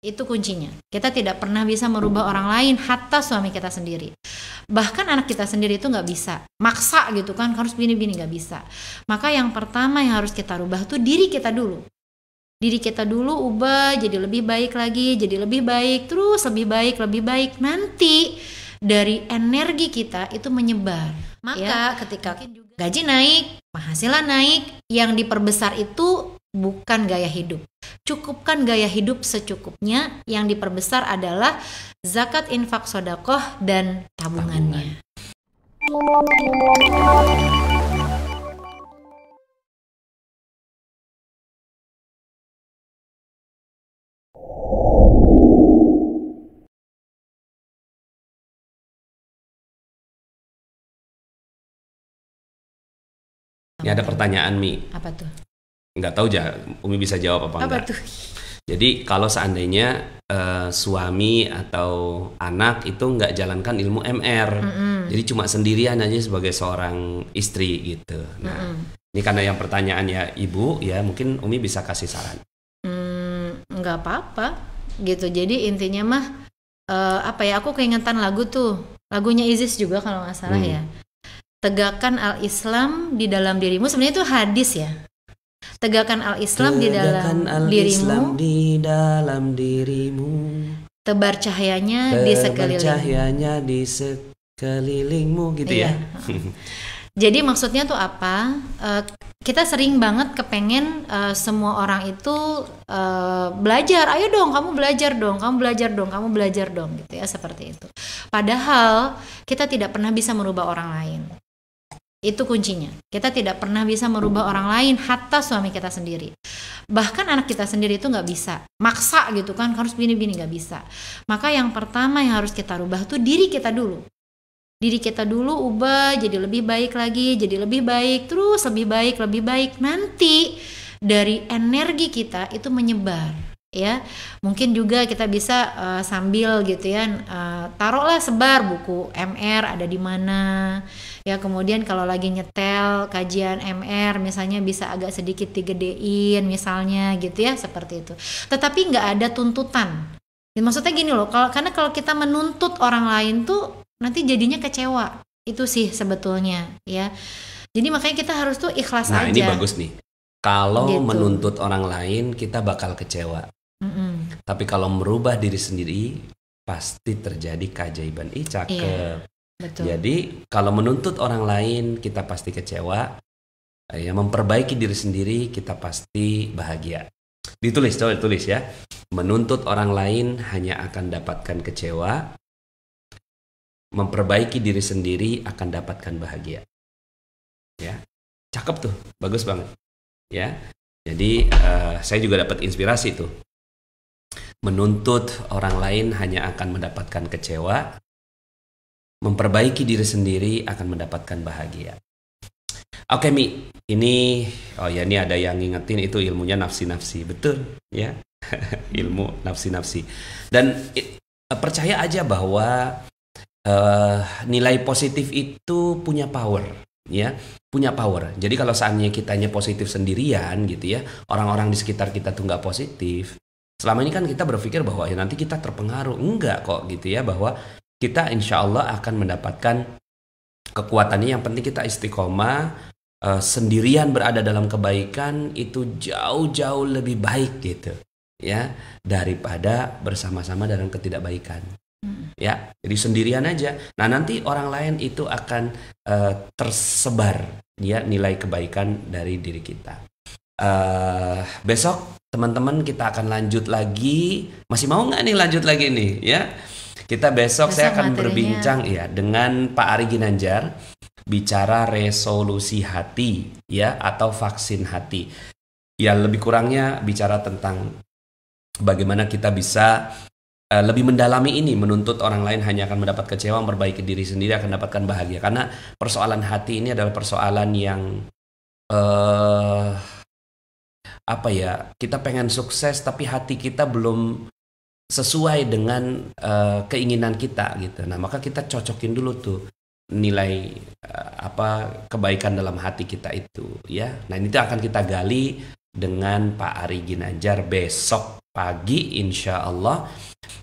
Itu kuncinya. Kita tidak pernah bisa merubah orang lain, hatta suami kita sendiri. Bahkan anak kita sendiri itu nggak bisa. Maksa gitu kan, harus begini-begini, nggak bisa. Maka yang pertama yang harus kita rubah tuh diri kita dulu. Diri kita dulu ubah jadi lebih baik lagi, jadi lebih baik, terus lebih baik. Nanti dari energi kita itu menyebar. Maka ketika gaji naik, penghasilan naik, yang diperbesar itu bukan gaya hidup. Cukupkan gaya hidup secukupnya, yang diperbesar adalah zakat, infak, sodakoh, dan tabungannya. Ini ada pertanyaan, Mi. Apa tuh? Nggak tahu Umi bisa jawab apa enggak. Tuh? Jadi kalau seandainya suami atau anak itu nggak jalankan ilmu MR, jadi cuma sendirian aja sebagai seorang istri gitu. Nah, ini karena yang pertanyaannya Ibu, ya mungkin Umi bisa kasih saran. Nggak apa-apa gitu. Jadi intinya mah aku keingetan lagu tuh, lagunya Isis juga kalau nggak salah ya. Tegakkan al-Islam di dalam dirimu. Sebenarnya itu hadis ya. Tegakkan al-Islam di dalam dirimu. Tebar cahayanya di sekelilingmu gitu ya. Jadi maksudnya tuh apa? Kita sering banget kepengen semua orang itu belajar. Ayo dong, kamu belajar dong gitu ya, seperti itu. Padahal kita tidak pernah bisa merubah orang lain. Itu kuncinya. Kita tidak pernah bisa merubah orang lain, hatta suami kita sendiri. Bahkan anak kita sendiri itu nggak bisa. Maksa gitu kan, harus begini-begini, nggak bisa. Maka yang pertama yang harus kita rubah tuh diri kita dulu. Diri kita dulu ubah jadi lebih baik lagi, jadi lebih baik, terus lebih baik. Nanti dari energi kita itu menyebar. Ya, mungkin juga kita bisa sambil gitu ya, taruhlah sebar buku MR ada di mana ya. Kemudian kalau lagi nyetel kajian MR misalnya bisa agak sedikit digedein misalnya gitu ya, seperti itu. Tetapi nggak ada tuntutan. Maksudnya gini loh, karena kalau kita menuntut orang lain tuh nanti jadinya kecewa. Itu sih sebetulnya ya. Jadi makanya kita harus tuh ikhlas aja. Nah ini bagus nih. Kalau gitu, menuntut orang lain kita bakal kecewa. Tapi kalau merubah diri sendiri pasti terjadi keajaiban. Cakep. Iya, betul. Jadi kalau menuntut orang lain kita pasti kecewa. Ya, memperbaiki diri sendiri kita pasti bahagia. Ditulis ya. Menuntut orang lain hanya akan dapatkan kecewa. Memperbaiki diri sendiri akan dapatkan bahagia. Ya, cakep tuh, bagus banget. Ya, jadi saya juga dapat inspirasi tuh. Menuntut orang lain hanya akan mendapatkan kecewa. Memperbaiki diri sendiri akan mendapatkan bahagia. Oke Mi, ini ini ada yang ngingetin itu ilmunya nafsi-nafsi, betul ya. Ilmu nafsi-nafsi. Dan percaya aja bahwa nilai positif itu punya power, ya, punya power. Jadi kalau seandainya kitanya positif sendirian gitu ya, orang-orang di sekitar kita tuh nggak positif. Selama ini kan kita berpikir bahwa ya nanti kita terpengaruh, enggak kok gitu ya, bahwa kita insya Allah akan mendapatkan kekuatannya. Yang penting kita istiqomah, sendirian berada dalam kebaikan itu jauh-jauh lebih baik gitu ya, daripada bersama-sama dalam ketidakbaikan. Ya, jadi sendirian aja. Nah nanti orang lain itu akan tersebar ya nilai kebaikan dari diri kita. Besok teman-teman kita akan lanjut lagi. Masih mau nggak nih lanjut lagi nih ya? Kita besok saya akan berbincang ya dengan Pak Ari Ginanjar, bicara resolusi hati ya, atau vaksin hati. Ya lebih kurangnya bicara tentang bagaimana kita bisa lebih mendalami ini. Menuntut orang lain hanya akan mendapat kecewa, memperbaiki diri sendiri akan mendapatkan bahagia. Karena persoalan hati ini adalah persoalan yang kita pengen sukses tapi hati kita belum sesuai dengan keinginan kita gitu. Nah maka kita cocokin dulu tuh nilai kebaikan dalam hati kita itu ya. Nah ini akan kita gali dengan Pak Ari Ginanjar besok pagi insya Allah.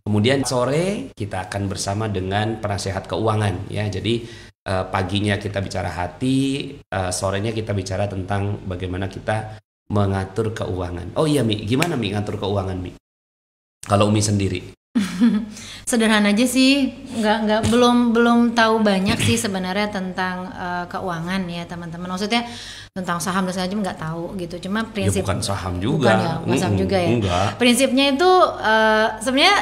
Kemudian sore kita akan bersama dengan penasehat keuangan ya. Jadi paginya kita bicara hati, sorenya kita bicara tentang bagaimana kita mengatur keuangan. Oh iya Mi, gimana Mi ngatur keuangan Mi? Kalau Umi sendiri? Sederhana aja sih, belum tahu banyak sih sebenarnya tentang keuangan ya teman-teman. Maksudnya tentang saham dan segala macam nggak tahu gitu. Cuma prinsip bukan saham juga, bukan saham juga ya. Enggak. Prinsipnya itu sebenarnya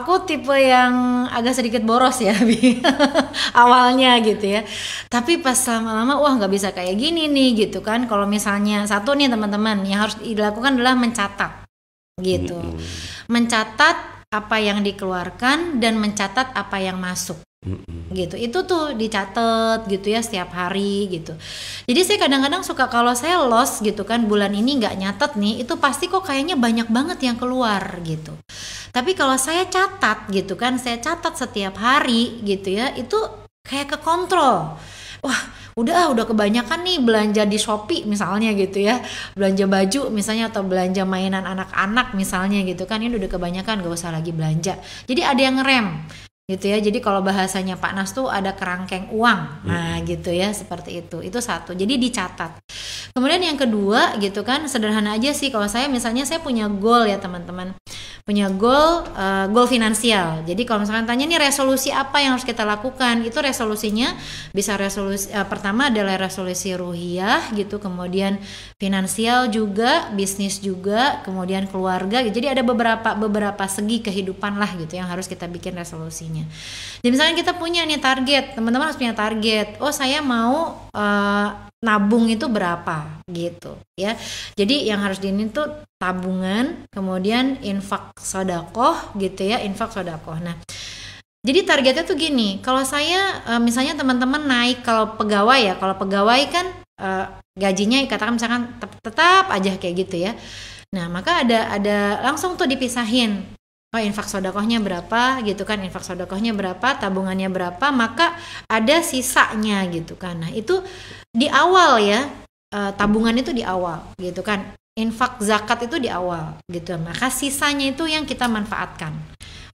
aku tipe yang agak sedikit boros ya awalnya gitu ya. Tapi pas lama-lama wah nggak bisa kayak gini nih gitu kan. Kalau misalnya satu nih teman-teman yang harus dilakukan adalah mencatat gitu, mencatat apa yang dikeluarkan dan mencatat apa yang masuk gitu. Itu tuh dicatat gitu ya setiap hari gitu. Jadi saya kadang-kadang suka kalau saya loss gitu kan, bulan ini nggak nyatet nih, itu pasti kok kayaknya banyak banget yang keluar gitu. Tapi kalau saya catat gitu kan, saya catat setiap hari gitu ya, itu kayak kekontrol. Wah udah kebanyakan nih belanja di Shopee misalnya gitu ya, belanja baju misalnya atau belanja mainan anak-anak misalnya gitu kan, ini udah kebanyakan, gak usah lagi belanja. Jadi ada yang ngerem gitu ya. Jadi kalau bahasanya Pak Nas tuh ada kerangkeng uang, nah gitu ya, seperti itu satu. Jadi dicatat. Kemudian yang kedua gitu kan, sederhana aja sih. Kalau saya misalnya saya punya goal ya teman-teman, punya goal finansial. Jadi kalau misalkan tanya nih resolusi apa yang harus kita lakukan, itu resolusinya bisa resolusi pertama adalah resolusi ruhiyah gitu, kemudian finansial juga, bisnis juga, kemudian keluarga. Jadi ada beberapa segi kehidupan lah gitu yang harus kita bikin resolusinya. Jadi misalnya kita punya nih target, teman-teman harus punya target. Oh saya mau nabung itu berapa gitu ya. Jadi yang harus diinin tuh tabungan, kemudian infak sedekah gitu ya, infak sedekah. Nah, jadi targetnya tuh gini. Kalau saya misalnya teman-teman naik, kalau pegawai kan gajinya katakan misalkan tetap aja kayak gitu ya. Nah, maka ada langsung tuh dipisahin. Oh infak sedekahnya berapa gitu kan, infak sedekahnya berapa, tabungannya berapa, maka ada sisanya gitu kan. Nah itu di awal ya, tabungan itu di awal gitu kan, infak zakat itu di awal gitu, maka sisanya itu yang kita manfaatkan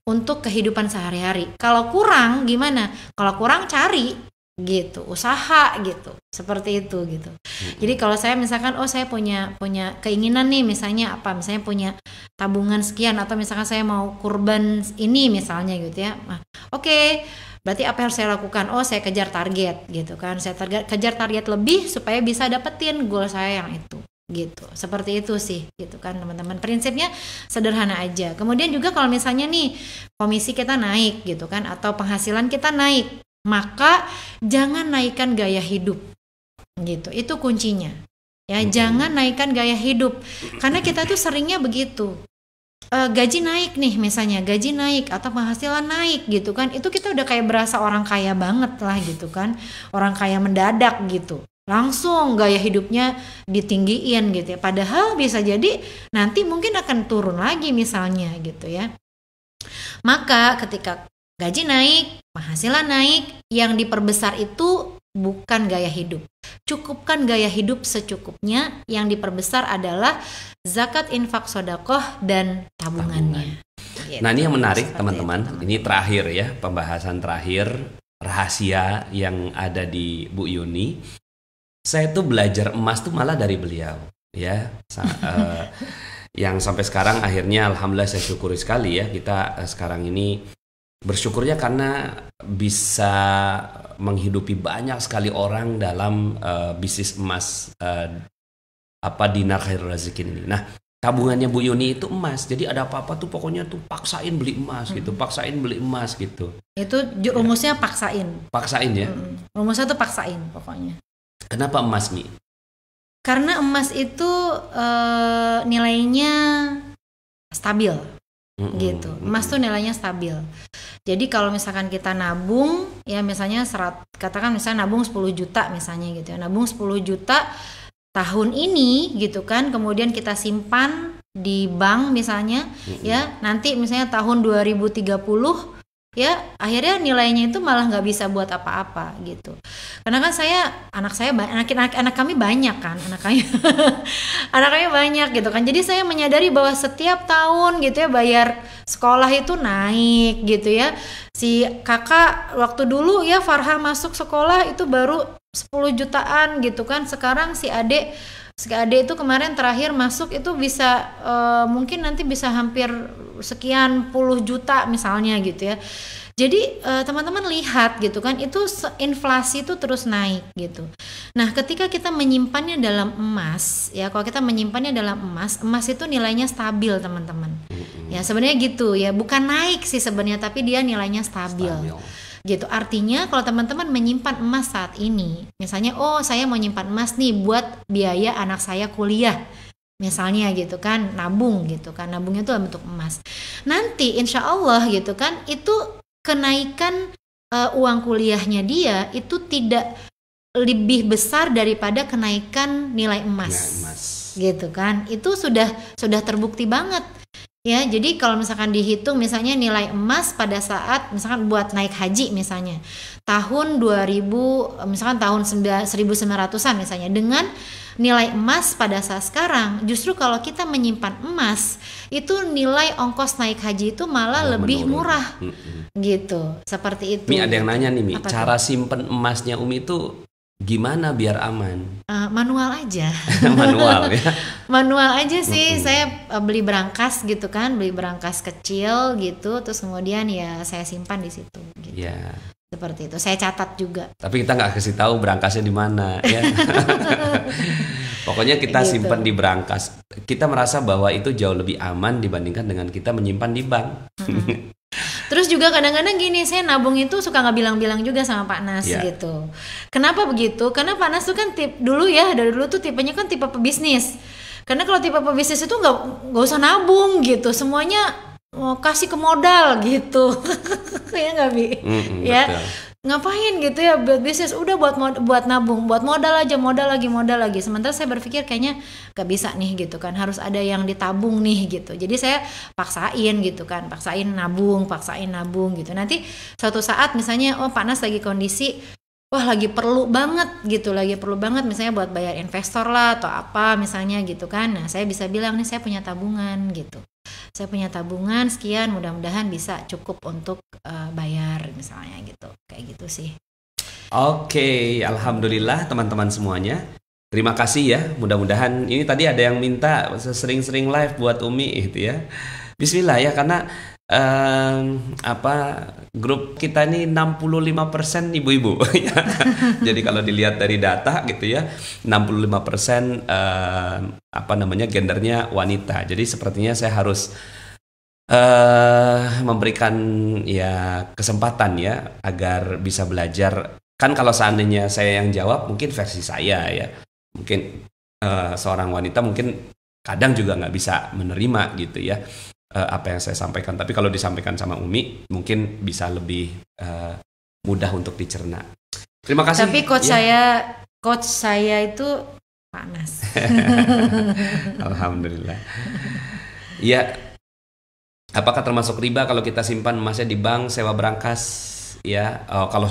untuk kehidupan sehari-hari. Kalau kurang gimana? Kalau kurang cari gitu, usaha gitu, seperti itu gitu. Jadi kalau saya misalkan saya punya keinginan nih, misalnya misalnya punya tabungan sekian, atau misalkan saya mau kurban ini misalnya gitu ya. Nah, oke, berarti apa yang harus saya lakukan? Saya kejar target gitu kan. Saya kejar target lebih supaya bisa dapetin goal saya yang itu gitu. Seperti itu sih gitu kan teman-teman. Prinsipnya sederhana aja. Kemudian juga kalau misalnya nih komisi kita naik gitu kan, atau penghasilan kita naik, maka jangan naikkan gaya hidup gitu. Itu kuncinya ya. Jangan naikkan gaya hidup, karena kita tuh seringnya begitu. Gaji naik nih misalnya, gaji naik atau penghasilan naik gitu kan, itu kita udah kayak berasa orang kaya banget lah gitu kan, orang kaya mendadak gitu, langsung gaya hidupnya ditinggiin gitu ya. Padahal bisa jadi nanti mungkin akan turun lagi misalnya gitu ya. Maka ketika gaji naik, penghasilan naik, yang diperbesar itu bukan gaya hidup. Cukupkan gaya hidup secukupnya, yang diperbesar adalah zakat, infak, sedekah, dan tabungannya. Gitu. Nah ini yang menarik teman-teman, ini terakhir ya, pembahasan terakhir, rahasia yang ada di Bu Yuni. Saya tuh belajar emas tuh malah dari beliau ya. Yang sampai sekarang akhirnya alhamdulillah saya syukuri sekali ya, kita sekarang ini bersyukurnya karena bisa menghidupi banyak sekali orang dalam bisnis emas dinar khairul razikin ini. Nah tabungannya Bu Yuni itu emas, jadi ada apa-apa tuh pokoknya tuh paksain beli emas gitu, paksain beli emas gitu. Itu rumusnya paksain ya. Rumusnya tuh paksain pokoknya. Kenapa emas nih? Karena emas itu nilainya stabil gitu. Emas tuh nilainya stabil. Jadi kalau misalkan kita nabung ya, misalnya katakan misalnya nabung 10 juta misalnya gitu ya. Nabung 10 juta tahun ini gitu kan, kemudian kita simpan di bank misalnya ya, nanti misalnya tahun 2030 ya akhirnya nilainya itu malah nggak bisa buat apa-apa gitu. Karena kan anak kami banyak kan, anak kami anak kami banyak gitu kan. Jadi saya menyadari bahwa setiap tahun gitu ya bayar sekolah itu naik gitu ya. Si kakak waktu dulu ya Farha masuk sekolah itu baru 10 jutaan gitu kan. Sekarang si adik itu kemarin terakhir masuk itu bisa mungkin nanti bisa hampir sekian puluh juta misalnya gitu ya. Jadi teman-teman lihat gitu kan, itu inflasi itu terus naik gitu. Nah ketika kita menyimpannya dalam emas ya, kalau kita menyimpannya dalam emas itu nilainya stabil teman-teman. Ya sebenarnya gitu ya, bukan naik sih sebenarnya, tapi dia nilainya stabil. Gitu. Artinya kalau teman-teman menyimpan emas saat ini, misalnya saya mau nyimpan emas nih buat biaya anak saya kuliah misalnya gitu kan, nabung gitu kan, nabungnya itu dalam bentuk emas. Nanti insya Allah gitu kan, itu kenaikan uang kuliahnya dia itu tidak lebih besar daripada kenaikan nilai emas. Gitu kan, itu sudah terbukti banget. Ya, jadi kalau misalkan dihitung misalnya nilai emas pada saat misalkan buat naik haji misalnya tahun 2000 misalkan tahun 1900-an misalnya dengan nilai emas pada saat sekarang, justru kalau kita menyimpan emas itu nilai ongkos naik haji itu malah lebih murah. Gitu. Seperti itu. Mi ada yang nanya nih Mi, cara simpen emasnya Umi itu gimana biar aman? Manual aja. Manual ya. Manual aja sih. Saya beli berangkas gitu kan, beli berangkas kecil gitu, terus kemudian ya saya simpan di situ. Gitu. Ya. Seperti itu. Saya catat juga. Tapi kita nggak kasih tahu berangkasnya di mana ya. Pokoknya kita gitu. simpan di berangkas. Kita merasa bahwa itu jauh lebih aman dibandingkan dengan kita menyimpan di bank. Terus juga kadang-kadang gini, saya nabung itu suka nggak bilang-bilang juga sama Pak Nas gitu. Kenapa begitu? Karena Pak Nas tuh kan dari dulu tuh tipenya kan tipe pebisnis. Karena kalau tipe pebisnis itu nggak usah nabung gitu, semuanya mau kasih ke modal gitu. Ya nggak Bi? Ya. Betul. Ngapain gitu ya buat bisnis, udah buat nabung, buat modal lagi. Sementara saya berpikir kayaknya gak bisa nih gitu kan, harus ada yang ditabung nih gitu. Jadi saya paksain gitu kan, paksain nabung gitu. Nanti suatu saat misalnya Pak Nas lagi kondisi lagi perlu banget misalnya buat bayar investor lah atau apa misalnya gitu kan. Nah saya bisa bilang nih saya punya tabungan gitu. Saya punya tabungan sekian, mudah-mudahan bisa cukup untuk bayar misalnya gitu. Kayak gitu sih. Oke, alhamdulillah teman-teman semuanya. Terima kasih ya. Mudah-mudahan ini tadi ada yang minta sering-sering live buat Umi gitu ya. Bismillah ya, karena grup kita ini 65% ibu-ibu. Jadi kalau dilihat dari data gitu ya, 65% gendernya wanita. Jadi sepertinya saya harus memberikan ya kesempatan ya agar bisa belajar. Kan kalau seandainya saya yang jawab mungkin versi saya ya. Mungkin seorang wanita mungkin kadang juga nggak bisa menerima gitu ya apa yang saya sampaikan. Tapi kalau disampaikan sama Umi mungkin bisa lebih mudah untuk dicerna. Terima kasih. Tapi coach saya itu panas. Alhamdulillah. Ya, apakah termasuk riba kalau kita simpan emasnya di bank, sewa berangkas? Ya, kalau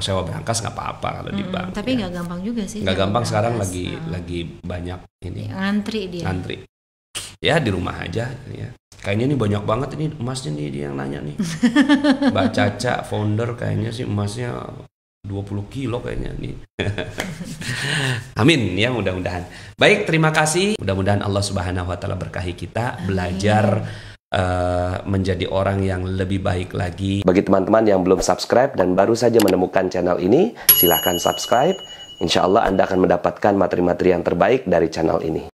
sewa berangkas nggak apa-apa kalau di bank. Tapi nggak gampang juga sih. Nggak gampang sekarang lagi banyak ini. Ngantri. Ya di rumah aja ya. Kayaknya nih banyak banget ini emasnya nih dia yang nanya nih. Mbak Caca founder kayaknya sih emasnya 20 kilo kayaknya nih. Amin ya, mudah-mudahan. Baik, terima kasih. Mudah-mudahan Allah Subhanahu wa taala berkahi kita belajar menjadi orang yang lebih baik lagi. Bagi teman-teman yang belum subscribe dan baru saja menemukan channel ini, silahkan subscribe. Insya Allah Anda akan mendapatkan materi-materi yang terbaik dari channel ini.